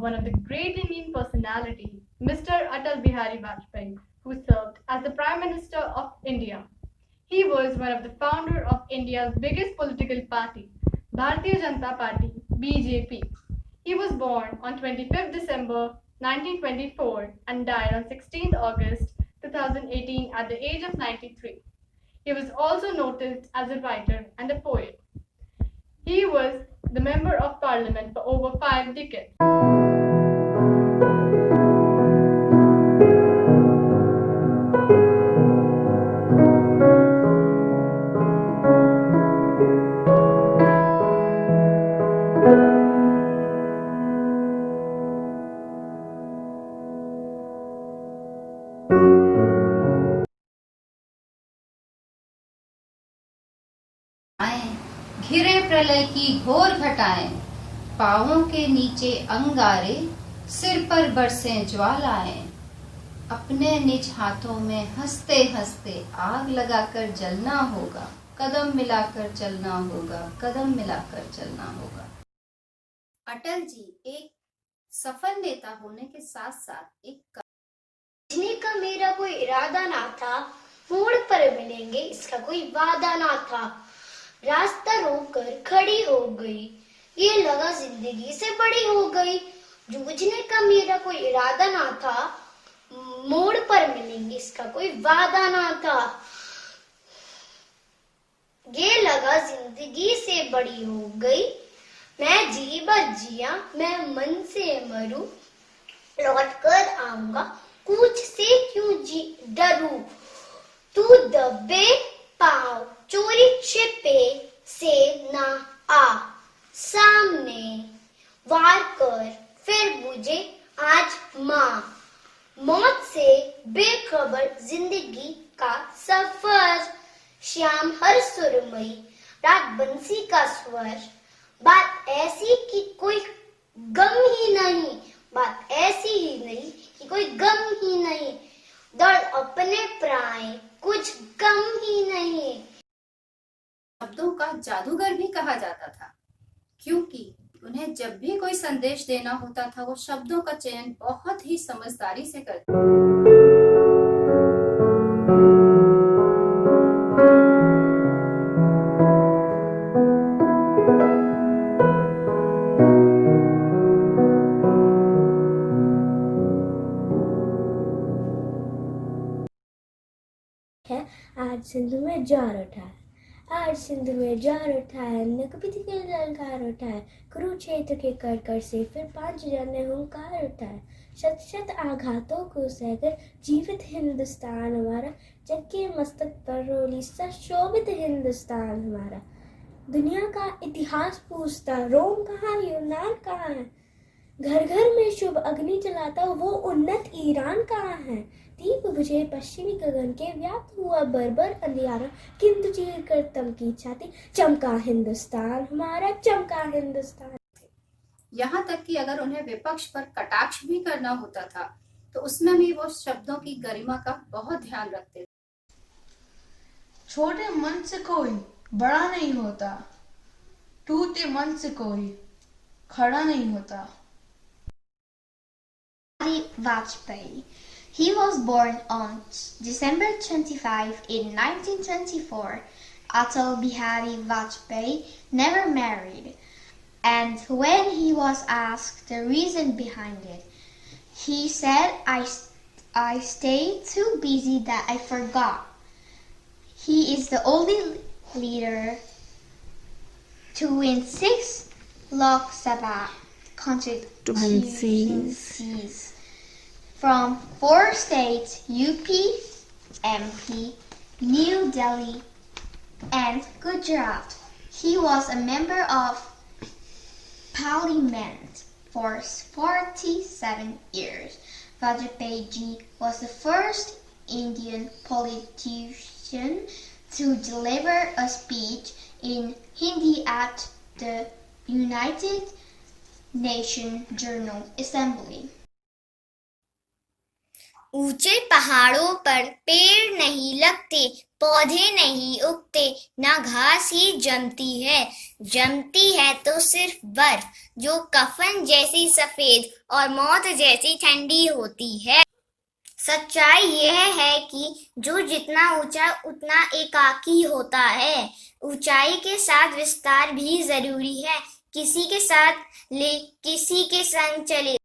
one of the great Indian personalities, Mr. Atal Bihari Vajpayee, who served as the Prime Minister of India. He was one of the founders of India's biggest political party, Bharatiya Janata Party (BJP). He was born on 25th December 1924 and died on 16th August 2018 at the age of 93. He was also noticed as a writer and a poet. He was the Member of Parliament for over 5 decades. घिरे प्रलय की घोर घटाएं, पांवों के नीचे अंगारे, सिर पर बरसे ज्वालाएं। अपने निज हाथों में हंसते हंसते आग लगाकर जलना होगा, कदम मिलाकर चलना होगा, कदम मिलाकर चलना होगा। अटल जी एक सफल नेता होने के साथ साथ एक जीने का मेरा कोई इरादा ना था, मोड़ पर मिलेंगे इसका कोई वादा ना था। रास्ता रोककर खड़ी हो गई, ये लगा जिंदगी से बड़ी हो गई। जूझने का मेरा कोई इरादा ना था, मोड़ पर मिलेंगे इसका कोई वादा ना था। ये लगा जिंदगी से बड़ी हो गई, मैं जी बच जिया, मैं मन से मरूं, लौट कर आऊंगा, कुछ से क्यों डरूं। तू दबे पाँव चोरी छिपे से ना आ, सामने वार कर फिर मुझे आज माँ। मौत से बेखबर जिंदगी का सफर, श्याम हर सुरमई राग बंसी का स्वर। बात ऐसी कि कोई गम ही नहीं, बात ऐसी ही नहीं कि कोई गम ही नहीं। दर्द अपने प्राण कुछ गम ही नहीं। शब्दों का जादूगर भी कहा जाता था, क्योंकि उन्हें जब भी कोई संदेश देना होता था वो शब्दों का चयन बहुत ही समझदारी से करते। आज सिंधु में ज्वार उठा है, आज सिंधु में ज्वार उठा है, नकबीती के ललकार उठा है, कुरुक्षेत्र के कर से फिर 5 जने हुंकार उठा है। शत शत आघातों को सहकर जीवित हिंदुस्तान हमारा, जग के मस्तक पर रोली सशोभित हिंदुस्तान हमारा। दुनिया का इतिहास पूछता रोम कहाँ, यूनान कहाँ है, घर घर में शुभ अग्नि जलाता वो उन्नत ईरान कहाँ है। दीप बुझे पश्चिमी गगन के, व्याप्त हुआ बर्बर अंधियारा, किंतु चीर कर तमकी छाती, चमका हिंदुस्तान हमारा, चमका हिंदुस्तान। यहाँ तक कि अगर उन्हें विपक्ष पर कटाक्ष भी करना होता था तो उसमें भी वो शब्दों की गरिमा का बहुत ध्यान रखते थे। छोटे मन से कोई बड़ा नहीं होता, टूटे मन से कोई खड़ा नहीं होता। Vajpayee. He was born on December 25 in 1924. Atal Bihari Vajpayee never married, and when he was asked the reason behind it, he said, I stayed too busy that I forgot. He is the only leader to win 6 Lok Sabha constituencies from 4 states, UP, MP, New Delhi, and Gujarat. He was a member of Parliament for 47 years. Vajpayee ji was the first Indian politician to deliver a speech in Hindi at the United Nations General Assembly. ऊंचे पहाड़ों पर पेड़ नहीं लगते, पौधे नहीं उगते, ना घास ही जमती है तो सिर्फ बर्फ, जो कफन जैसी सफेद और मौत जैसी ठंडी होती है। सच्चाई यह है कि जो जितना ऊंचा उतना एकाकी होता है। ऊंचाई के साथ विस्तार भी जरूरी है। किसी के साथ ले, किसी के संग चले।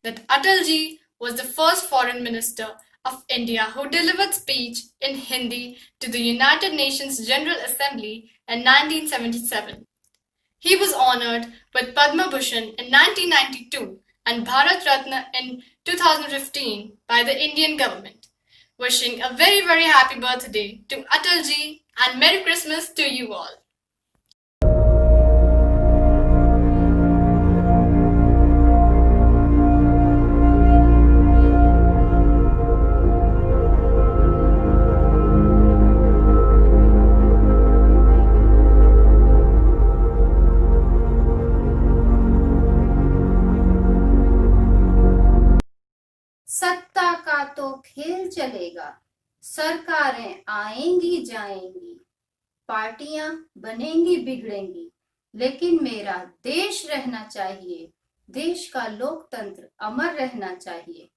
That Atalji was the first foreign minister of India who delivered speech in Hindi to the United Nations General Assembly in 1977. He was honored with Padma Bhushan in 1992 and Bharat Ratna in 2015 by the Indian government. Wishing a very, very happy birthday to Atalji and Merry Christmas to you all. सत्ता का तो खेल चलेगा, सरकारें आएंगी जाएंगी, पार्टियां बनेंगी बिगड़ेंगी, लेकिन मेरा देश रहना चाहिए, देश का लोकतंत्र अमर रहना चाहिए।